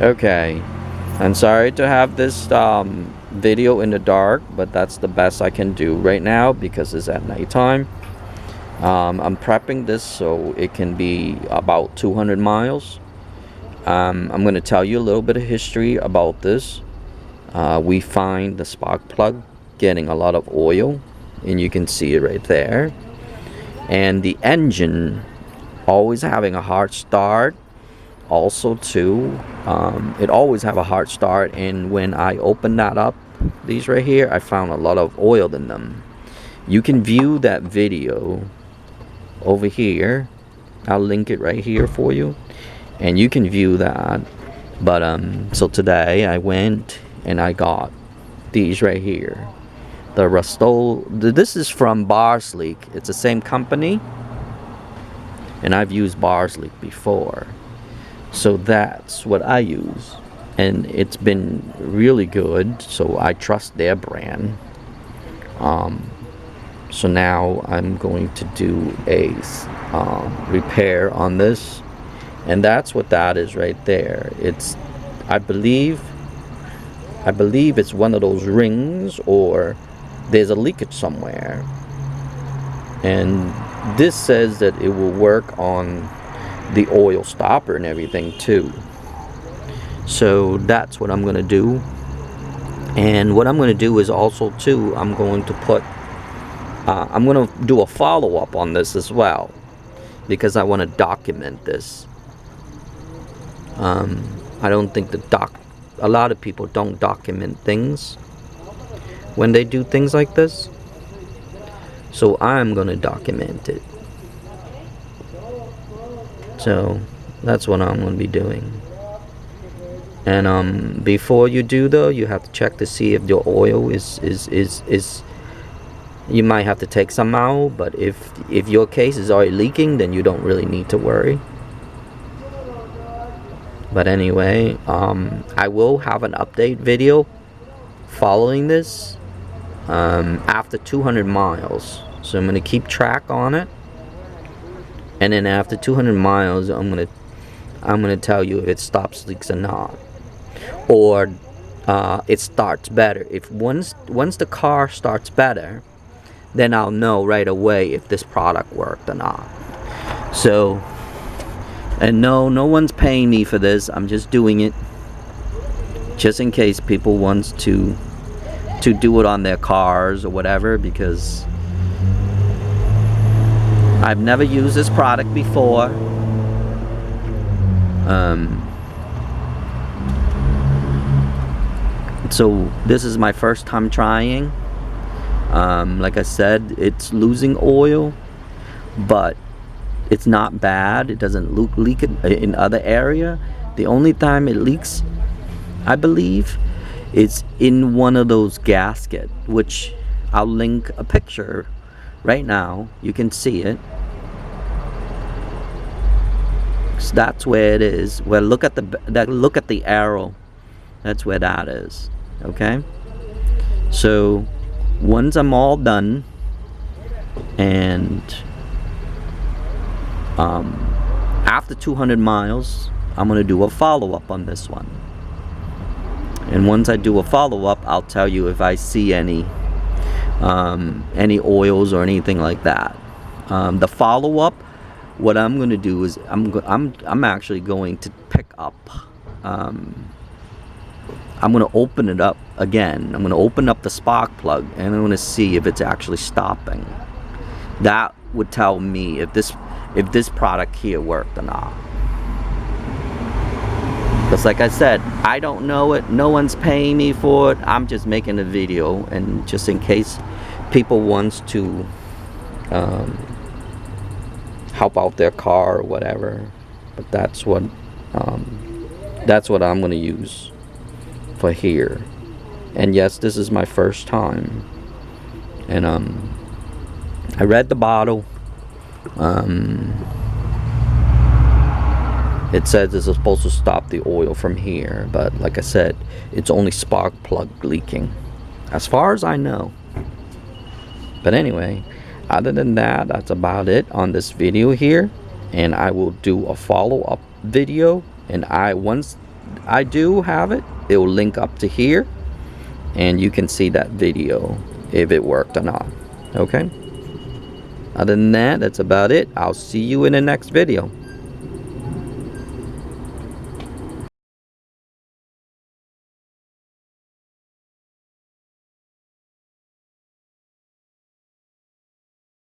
Okay, I'm sorry to have this video in the dark, but that's the best I can do right now because it's at nighttime. I'm prepping this so it can be about 200 miles. I'm going to tell you a little bit of history about this. We find the spark plug getting a lot of oil, and you can see it right there. And the engine always having a hard start. Also too, it always have a hard start, and when I open that up, these right here, I found a lot of oil in them. You can view that video over here. I'll link it right here for you, and you can view that. But so today I went and I got these right here, the RISLONE. This is from Barsleek. It's the same company, and I've used Barsleek before. So that's what I use, and it's been really good, so I trust their brand. So now I'm going to do a repair on this, and that's what that is right there. It's, I believe it's one of those rings, or there's a leakage somewhere, and this says that it will work on the oil stopper and everything too. So that's what I'm going to do. And what I'm going to do is also too, I'm going to put I'm going to do a follow-up on this as well, because I want to document this. I don't think a lot of people don't document things when they do things like this, so I'm going to document it. So that's what I'm going to be doing. And before you do though, you have to check to see if your oil is you might have to take some out, but if your case is already leaking, then you don't really need to worry. But anyway, I will have an update video following this after 200 miles. So I'm going to keep track on it. And then after 200 miles, I'm gonna tell you if it stops leaks or not, or it starts better. If once the car starts better, then I'll know right away if this product worked or not. So, and no one's paying me for this. I'm just doing it just in case people wants to do it on their cars or whatever, because I've never used this product before. So this is my first time trying. Like I said, it's losing oil, but it's not bad. It doesn't leak in other area. The only time it leaks, I believe, is in one of those gaskets, which I'll link a picture right now. You can see it. So that's where it is. Well, look at the arrow. That's where that is. Okay. So once I'm all done, and after 200 miles, I'm gonna do a follow-up on this one. And once I do a follow-up, I'll tell you if I see any oils or anything like that. The follow-up, what I'm going to do is I'm actually going to pick up. I'm going to open it up again. I'm going to open up the spark plug, and I'm going to see if it's actually stopping. That would tell me if this product here worked or not. Because like I said, I don't know it. No one's paying me for it. I'm just making a video, and just in case people wants to help out their car or whatever. But that's what I'm going to use for here. And yes, this is my first time. And I read the bottle. It says it's supposed to stop the oil from here, but like I said, it's only spark plug leaking, as far as I know. But anyway, other than that, that's about it on this video here, and I will do a follow-up video. And once I do have it, it will link up to here, and you can see that video if it worked or not. Okay, other than that, that's about it. I'll see you in the next video.